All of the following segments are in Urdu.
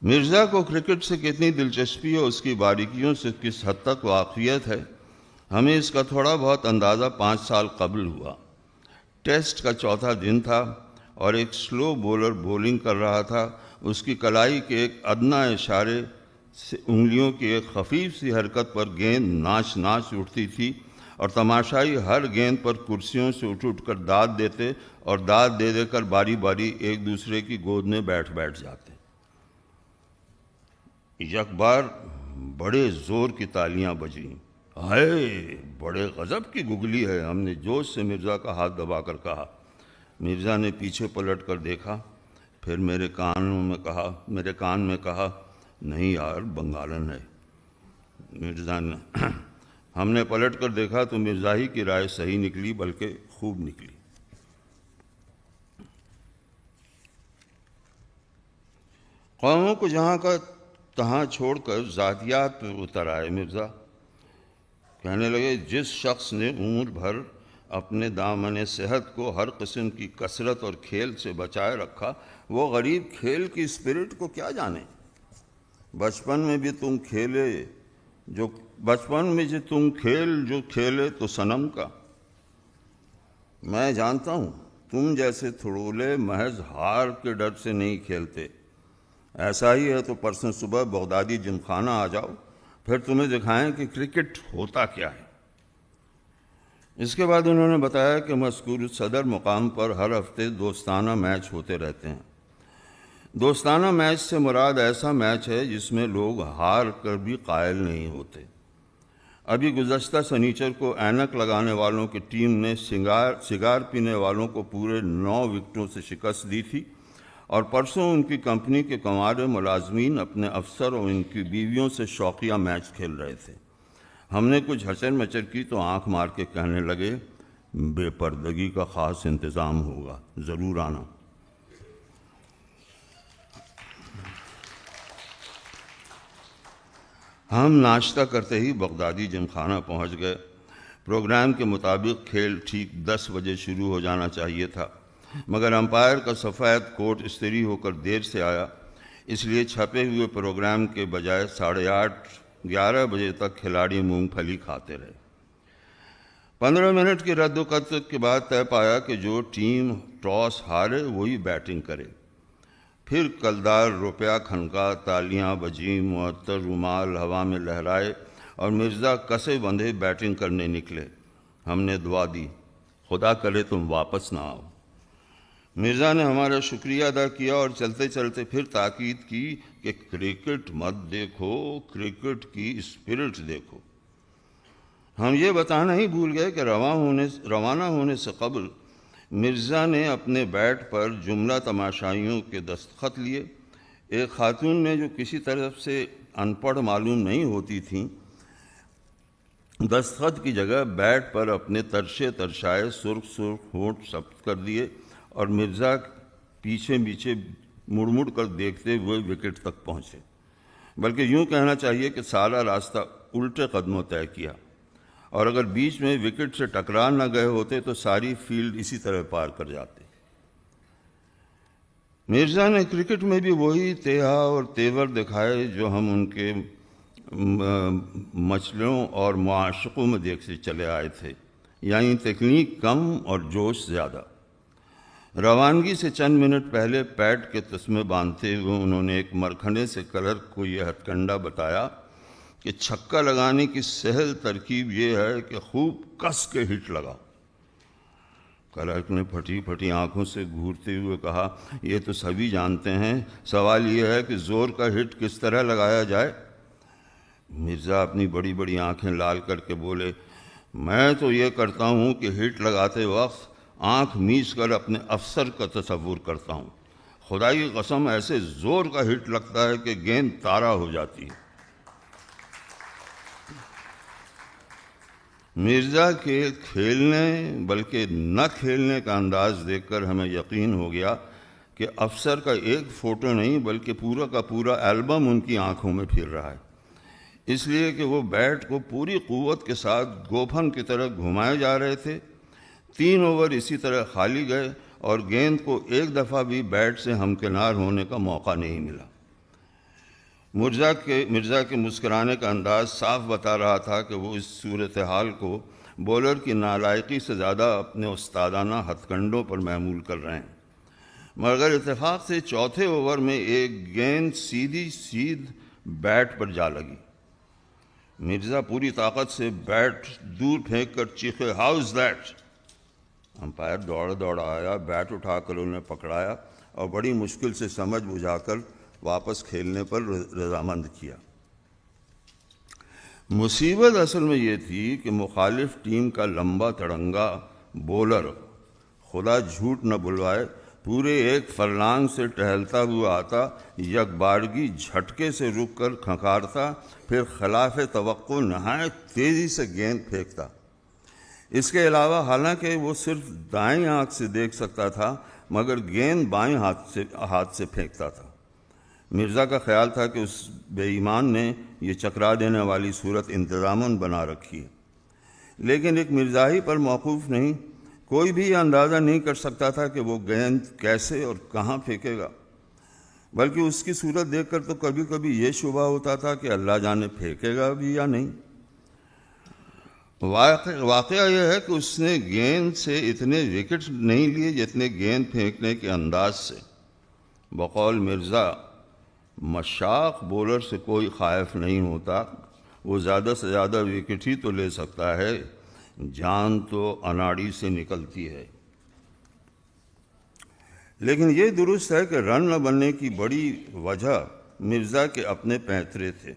مرزا کو کرکٹ سے کتنی دلچسپی اور اس کی باریکیوں سے کس حد تک واقفیت ہے، ہمیں اس کا تھوڑا بہت اندازہ 5 سال قبل ہوا۔ ٹیسٹ کا چوتھا دن تھا اور ایک سلو بولر بولنگ کر رہا تھا۔ اس کی کلائی کے ایک ادنیٰ اشارے سے انگلیوں کی ایک خفیف سی حرکت پر گیند ناچ ناچ اٹھتی تھی اور تماشائی ہر گیند پر کرسیوں سے اٹھ کر داد دیتے اور داد دے دے کر باری باری ایک دوسرے کی گود میں بیٹھ جاتے۔ یک بار بڑے زور کی تالیاں بجیں۔ ہائے، بڑے غضب کی گگلی ہے، ہم نے جوش سے مرزا کا ہاتھ دبا کر کہا۔ مرزا نے پیچھے پلٹ کر دیکھا، پھر میرے کان میں کہا، نہیں یار، بنگالن ہے۔ مرزا نے ہم نے پلٹ کر دیکھا تو مرزا ہی کی رائے صحیح نکلی، بلکہ خوب نکلی۔ قوموں کو جہاں کا تہاں چھوڑ کر ذاتیات پر اتر آئے مرزا۔ کہنے لگے، جس شخص نے عمر بھر اپنے دامن صحت کو ہر قسم کی کثرت اور کھیل سے بچائے رکھا، وہ غریب کھیل کی اسپرٹ کو کیا جانے۔ بچپن میں تم کھیل جو کھیلے تو صنم کا۔ میں جانتا ہوں تم جیسے تھڑولے محض ہار کے ڈر سے نہیں کھیلتے۔ ایسا ہی ہے تو پرسوں صبح بغدادی جم خانہ آ جاؤ، پھر تمہیں دکھائیں کہ کرکٹ ہوتا کیا ہے۔ اس کے بعد انہوں نے بتایا کہ مذکور صدر مقام پر ہر ہفتے دوستانہ میچ ہوتے رہتے ہیں۔ دوستانہ میچ سے مراد ایسا میچ ہے جس میں لوگ ہار کر بھی قائل نہیں ہوتے۔ ابھی گزشتہ سنیچر کو اینک لگانے والوں کی ٹیم نے سگار پینے والوں کو پورے 9 وکٹوں سے شکست دی تھی، اور پرسوں ان کی کمپنی کے کنوارے ملازمین اپنے افسر اور ان کی بیویوں سے شوقیہ میچ کھیل رہے تھے۔ ہم نے کچھ ہچر مچر کی تو آنکھ مار کے کہنے لگے، بے پردگی کا خاص انتظام ہوگا، ضرور آنا۔ ہم ناشتہ کرتے ہی بغدادی جم خانہ پہنچ گئے۔ پروگرام کے مطابق کھیل ٹھیک 10 بجے شروع ہو جانا چاہیے تھا، مگر امپائر کا سفید کوٹ استری ہو کر دیر سے آیا، اس لیے چھپے ہوئے پروگرام کے بجائے 8:30 11 بجے تک کھلاڑی مونگ پھلی کھاتے رہے۔ 15 منٹ کی رد و بدل کے بعد طے پایا کہ جو ٹیم ٹاس ہارے وہی بیٹنگ کرے۔ پھر کلدار روپیہ کھنکا، تالیاں بجیں، معطر رومال ہوا میں لہرائے اور مرزا کسے بندھے بیٹنگ کرنے نکلے۔ ہم نے دعا دی، خدا کرے تم واپس نہ آؤ۔ مرزا نے ہمارا شکریہ ادا کیا اور چلتے چلتے پھر تاکید کی کہ کرکٹ مت دیکھو، کرکٹ کی اسپرٹ دیکھو۔ ہم یہ بتانا ہی بھول گئے کہ روانہ ہونے سے قبل مرزا نے اپنے بیٹ پر جملہ تماشائیوں کے دستخط لیے۔ ایک خاتون نے جو کسی طرف سے ان پڑھ معلوم نہیں ہوتی تھیں، دستخط کی جگہ بیٹ پر اپنے ترشائے سرخ ہونٹ ثبت کر دیے، اور مرزا پیچھے مڑ مڑ کر دیکھتے ہوئے وکٹ تک پہنچے، بلکہ یوں کہنا چاہیے کہ سارا راستہ الٹے قدموں طے کیا، اور اگر بیچ میں وکٹ سے ٹکرا نہ گئے ہوتے تو ساری فیلڈ اسی طرح پار کر جاتے۔ مرزا نے کرکٹ میں بھی وہی تیہا اور تیور دکھائے جو ہم ان کے مچلوں اور معاشقوں میں دیکھتے چلے آئے تھے، یعنی تکنیک کم اور جوش زیادہ۔ روانگی سے چند منٹ پہلے پیڈ کے تسمے باندھتے ہوئے انہوں نے ایک مرکھنے سے کلرک کو یہ ہتھ کنڈا بتایا کہ چھکا لگانے کی سہل ترکیب یہ ہے کہ خوب کس کے ہٹ لگا۔ کلرک نے پھٹی پھٹی آنکھوں سے گھورتے ہوئے کہا، یہ تو سبھی جانتے ہیں، سوال یہ ہے کہ زور کا ہٹ کس طرح لگایا جائے۔ مرزا اپنی بڑی بڑی آنکھیں لال کر کے بولے، میں تو یہ کرتا ہوں کہ ہٹ لگاتے وقت آنکھ میچ کر اپنے افسر کا تصور کرتا ہوں۔ خدا کی قسم ایسے زور کا ہٹ لگتا ہے کہ گیند تارا ہو جاتی ہے۔ مرزا کے کھیلنے بلکہ نہ کھیلنے کا انداز دیکھ کر ہمیں یقین ہو گیا کہ افسر کا ایک فوٹو نہیں بلکہ پورا کا پورا البم ان کی آنکھوں میں پھر رہا ہے، اس لیے کہ وہ بیٹ کو پوری قوت کے ساتھ گوپھن کی طرح گھمائے جا رہے تھے۔ 3 اوور اسی طرح خالی گئے اور گیند کو ایک دفعہ بھی بیٹ سے ہمکنار ہونے کا موقع نہیں ملا۔ مرزا کے مسکرانے کا انداز صاف بتا رہا تھا کہ وہ اس صورتحال کو بولر کی نالائقی سے زیادہ اپنے استادانہ ہتھ کنڈوں پر محمول کر رہے ہیں، مگر اتفاق سے چوتھے اوور میں ایک گیند سیدھ بیٹ پر جا لگی۔ مرزا پوری طاقت سے بیٹ دور پھینک کر چیخے، ہاؤز دیٹ؟ امپائر دوڑا آیا، بیٹ اٹھا کر انہیں پکڑایا اور بڑی مشکل سے سمجھ بجھا کر واپس کھیلنے پر رضامند کیا۔ مصیبت اصل میں یہ تھی کہ مخالف ٹیم کا لمبا تڑنگا بولر، خدا جھوٹ نہ بلوائے، پورے ایک فرلانگ سے ٹہلتا ہوا آتا، یک بارگی جھٹکے سے رک کر کھنکارتا، پھر خلاف توقع نہایت تیزی سے گیند پھینکتا۔ اس کے علاوہ حالانکہ وہ صرف دائیں آنکھ سے دیکھ سکتا تھا، مگر گیند بائیں ہاتھ سے پھینکتا تھا۔ مرزا کا خیال تھا کہ اس بے ایمان نے یہ چکرا دینے والی صورت انتظاماً بنا رکھی ہے، لیکن ایک مرزا ہی پر موقوف نہیں، کوئی بھی یہ اندازہ نہیں کر سکتا تھا کہ وہ گیند کیسے اور کہاں پھینکے گا، بلکہ اس کی صورت دیکھ کر تو کبھی کبھی یہ شبہ ہوتا تھا کہ اللہ جانے پھینکے گا بھی یا نہیں۔ واقعہ یہ ہے کہ اس نے گیند سے اتنے وکٹ نہیں لیے جتنے گیند پھینکنے کے انداز سے۔ بقول مرزا، مشاق بولر سے کوئی خائف نہیں ہوتا، وہ زیادہ سے زیادہ وکٹ ہی تو لے سکتا ہے، جان تو اناڑی سے نکلتی ہے۔ لیکن یہ درست ہے کہ رن نہ بننے کی بڑی وجہ مرزا کے اپنے پینترے تھے۔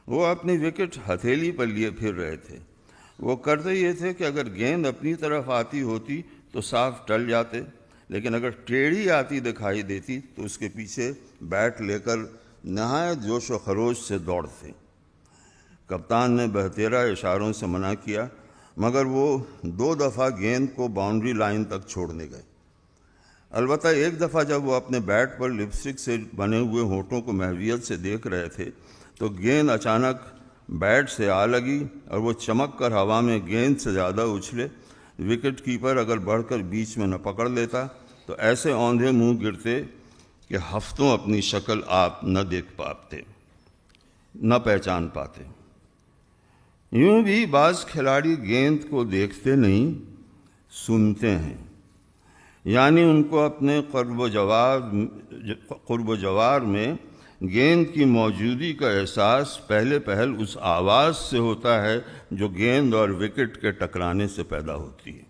وہ اپنی وکٹ ہتھیلی پر لیے پھر رہے تھے۔ وہ کرتے یہ تھے کہ اگر گیند اپنی طرف آتی ہوتی تو صاف ٹل جاتے، لیکن اگر ٹیڑھی آتی دکھائی دیتی تو اس کے پیچھے بیٹ لے کر نہایت جوش و خروش سے دوڑتے۔ کپتان نے بہتیرا اشاروں سے منع کیا، مگر وہ 2 دفعہ گیند کو باؤنڈری لائن تک چھوڑنے گئے۔ البتہ ایک دفعہ جب وہ اپنے بیٹ پر لپسٹک سے بنے ہوئے ہونٹوں کو محویت سے دیکھ رہے تھے تو گیند اچانک بیٹ سے آ لگی اور وہ چمک کر ہوا میں گیند سے زیادہ اچھلے۔ وکٹ کیپر اگر بڑھ کر بیچ میں نہ پکڑ لیتا تو ایسے اوندھے منہ گرتے کہ ہفتوں اپنی شکل آپ نہ دیکھ پاتے، نہ پہچان پاتے۔ یوں بھی بعض کھلاڑی گیند کو دیکھتے نہیں، سنتے ہیں، یعنی ان کو اپنے قرب و جوار میں گیند کی موجودگی کا احساس پہلے پہل اس آواز سے ہوتا ہے جو گیند اور وکٹ کے ٹکرانے سے پیدا ہوتی ہے۔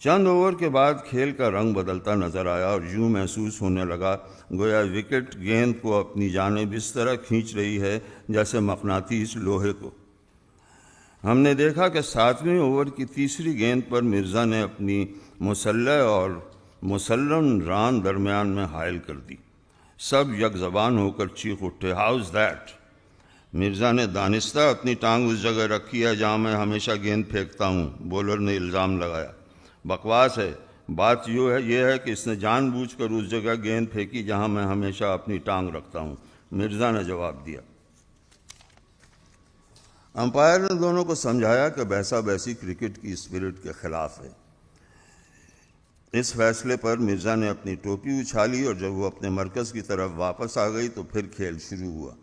چند اوور کے بعد کھیل کا رنگ بدلتا نظر آیا اور یوں محسوس ہونے لگا گویا وکٹ گیند کو اپنی جانب اس طرح کھینچ رہی ہے جیسے مقناطیس لوہے کو۔ ہم نے دیکھا کہ 7ویں اوور کی تیسری گیند پر مرزا نے اپنی مسلح اور مسلم ران درمیان میں حائل کر دی۔ سب یک زبان ہو کر چیخ اٹھے، ہاؤز دیٹ؟ مرزا نے دانستہ اپنی ٹانگ اس جگہ رکھی ہے جہاں میں ہمیشہ گیند پھینکتا ہوں، بولر نے الزام لگایا۔ بکواس ہے، بات یہ ہے کہ اس نے جان بوجھ کر اس جگہ گیند پھینکی جہاں میں ہمیشہ اپنی ٹانگ رکھتا ہوں، مرزا نے جواب دیا۔ امپائر نے دونوں کو سمجھایا کہ بحثہ بحثی کرکٹ کی اسپرٹ کے خلاف ہے۔ اس فیصلے پر مرزا نے اپنی ٹوپی اچھالی اور جب وہ اپنے مرکز کی طرف واپس آ گئی تو پھر کھیل شروع ہوا۔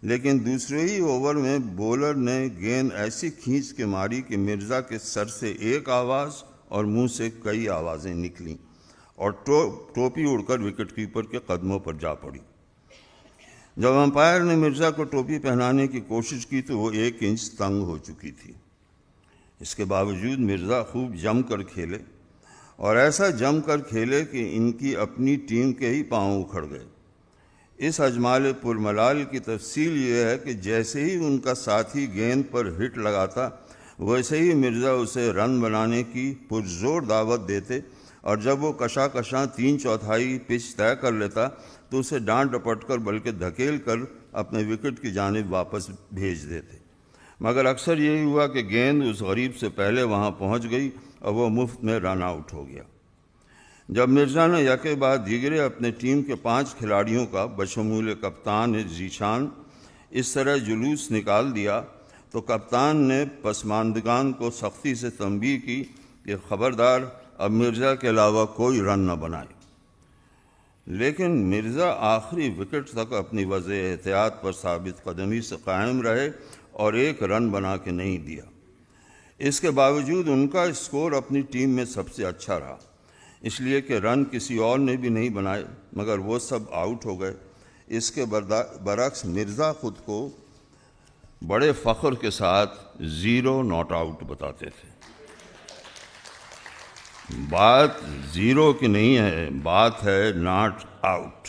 لیکن دوسرے ہی اوور میں بولر نے گیند ایسی کھینچ کے ماری کہ مرزا کے سر سے ایک آواز اور منہ سے کئی آوازیں نکلیں اور ٹوپی اڑ کر وکٹ کیپر کے قدموں پر جا پڑی۔ جب امپائر نے مرزا کو ٹوپی پہنانے کی کوشش کی تو وہ 1 انچ تنگ ہو چکی تھی۔ اس کے باوجود مرزا خوب جم کر کھیلے اور ایسا جم کر کھیلے کہ ان کی اپنی ٹیم کے ہی پاؤں اکھڑ گئے۔ اس اجمال پرملال کی تفصیل یہ ہے کہ جیسے ہی ان کا ساتھی گیند پر ہٹ لگاتا ویسے ہی مرزا اسے رن بنانے کی پرزور دعوت دیتے اور جب وہ کشاں 3/4 پچ طے کر لیتا تو اسے ڈانٹ ڈپٹ کر بلکہ دھکیل کر اپنے وکٹ کی جانب واپس بھیج دیتے، مگر اکثر یہی ہوا کہ گیند اس غریب سے پہلے وہاں پہنچ گئی اور وہ مفت میں رن آؤٹ ہو گیا۔ جب مرزا نے یکے بعد دیگرے اپنے ٹیم کے 5 کھلاڑیوں کا بشمول کپتان ذیشان اس طرح جلوس نکال دیا تو کپتان نے پسماندگان کو سختی سے تنبیہ کی کہ خبردار اب مرزا کے علاوہ کوئی رن نہ بنائے۔ لیکن مرزا آخری وکٹ تک اپنی وضع احتیاط پر ثابت قدمی سے قائم رہے اور ایک رن بنا کے نہیں دیا۔ اس کے باوجود ان کا اسکور اپنی ٹیم میں سب سے اچھا رہا، اس لیے کہ رن کسی اور نے بھی نہیں بنائے مگر وہ سب آؤٹ ہو گئے۔ اس کے برعکس مرزا خود کو بڑے فخر کے ساتھ 0 ناٹ آؤٹ بتاتے تھے۔ بات 0 کی نہیں ہے، بات ہے ناٹ آؤٹ۔